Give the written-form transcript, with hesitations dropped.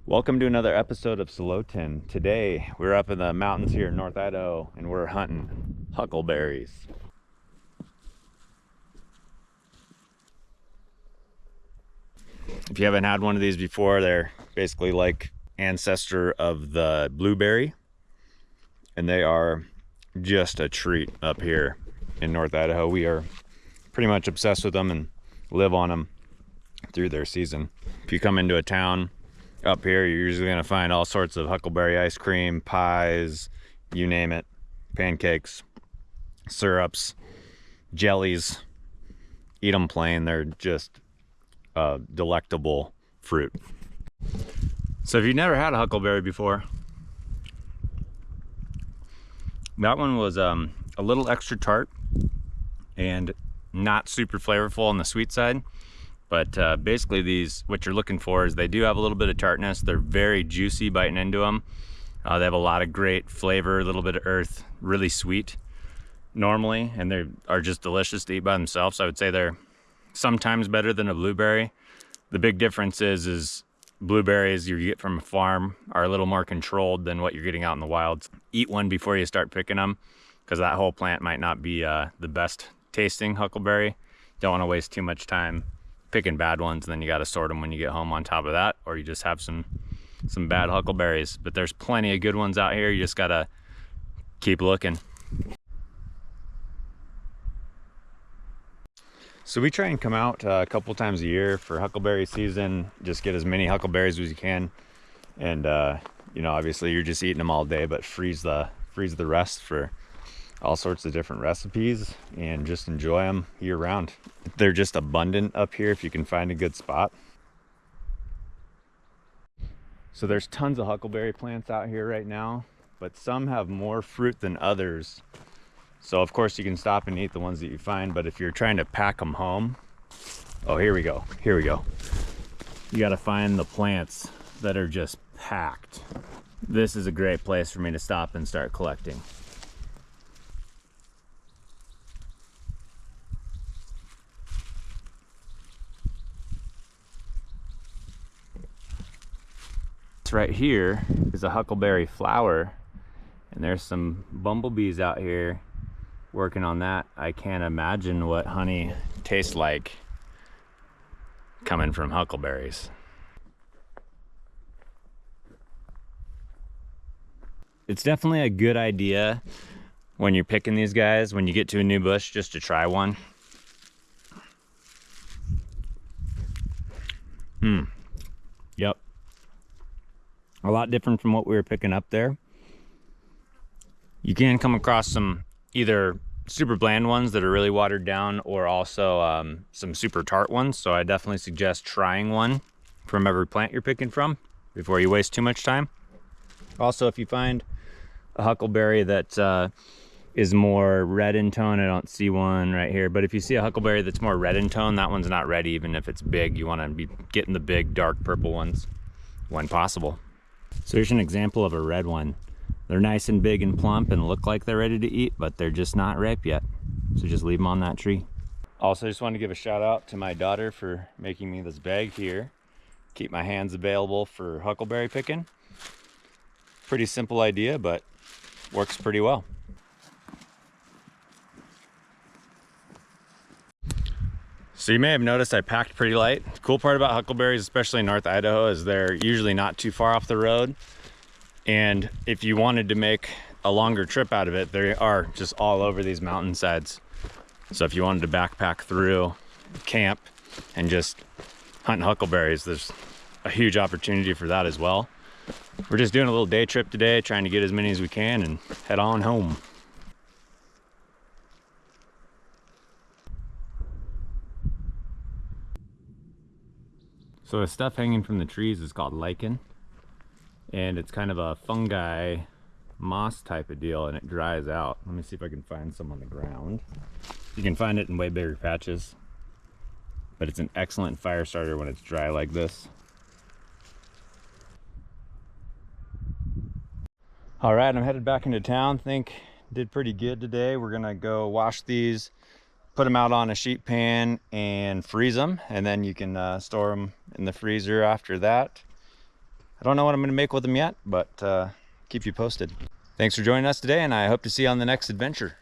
Welcome to another episode of Solotain. Today we're up in the mountains here in North Idaho and we're hunting huckleberries. If you haven't had one of these before, they're basically like ancestor of the blueberry, and they are just a treat up here in North Idaho. We are pretty much obsessed with them and live on them through their season. If you come into a town up here, you're usually going to find all sorts of huckleberry ice cream, pies, you name it, pancakes, syrups, jellies. Eat them plain. They're just a delectable fruit. So if you've never had a huckleberry before, that one was a little extra tart and not super flavorful on the sweet side. But basically these, what you're looking for is they do have a little bit of tartness. They're very juicy biting into them. They have a lot of great flavor, a little bit of earth, really sweet normally, and they are just delicious to eat by themselves. I would say they're sometimes better than a blueberry. The big difference is blueberries you get from a farm are a little more controlled than what you're getting out in the wilds. Eat one before you start picking them, because that whole plant might not be the best tasting huckleberry. Don't want to waste too much time picking bad ones, and then you got to sort them when you get home on top of that, or you just have some bad huckleberries. But there's plenty of good ones out here. You just got to keep looking. So we try and come out a couple times a year for huckleberry season, just get as many huckleberries as you can. And you know, obviously you're just eating them all day, but freeze the rest for all sorts of different recipes and just enjoy them year round. They're just abundant up here if you can find a good spot. So there's tons of huckleberry plants out here right now, but some have more fruit than others. So of course you can stop and eat the ones that you find, but if you're trying to pack them home, oh, here we go. You got to find the plants that are just packed. This is a great place for me to stop and start collecting. Right here is a huckleberry flower, and there's some bumblebees out here working on that. I can't imagine what honey tastes like coming from huckleberries. It's definitely a good idea when you're picking these guys, when you get to a new bush, just to try one. Yep. A lot different from what we were picking up there. You can come across some either super bland ones that are really watered down, or also some super tart ones. So I definitely suggest trying one from every plant you're picking from before you waste too much time. Also, if you find a huckleberry that is more red in tone, I don't see one right here, but if you see a huckleberry that's more red in tone, that one's not ready. Even if it's big, you want to be getting the big dark purple ones when possible. So here's an example of a red one. They're nice and big and plump and look like they're ready to eat, but they're just not ripe yet. So just leave them on that tree. Also, I just want to give a shout out to my daughter for making me this bag here. Keep my hands available for huckleberry picking. Pretty simple idea, but works pretty well. So you may have noticed I packed pretty light. The cool part about huckleberries, especially in North Idaho, is they're usually not too far off the road. And if you wanted to make a longer trip out of it, they are just all over these mountainsides. So if you wanted to backpack through, camp, and just hunt huckleberries, there's a huge opportunity for that as well. We're just doing a little day trip today, trying to get as many as we can and head on home. So the stuff hanging from the trees is called lichen, and it's kind of a fungi moss type of deal, and it dries out. Let me see if I can find some on the ground. You can find it in way bigger patches, but it's an excellent fire starter when it's dry like this. All right, I'm headed back into town. Think did pretty good today. We're gonna go wash these, put them out on a sheet pan and freeze them, and then you can store them in the freezer after that. I don't know what I'm going to make with them yet, but keep you posted. Thanks for joining us today, and I hope to see you on the next adventure.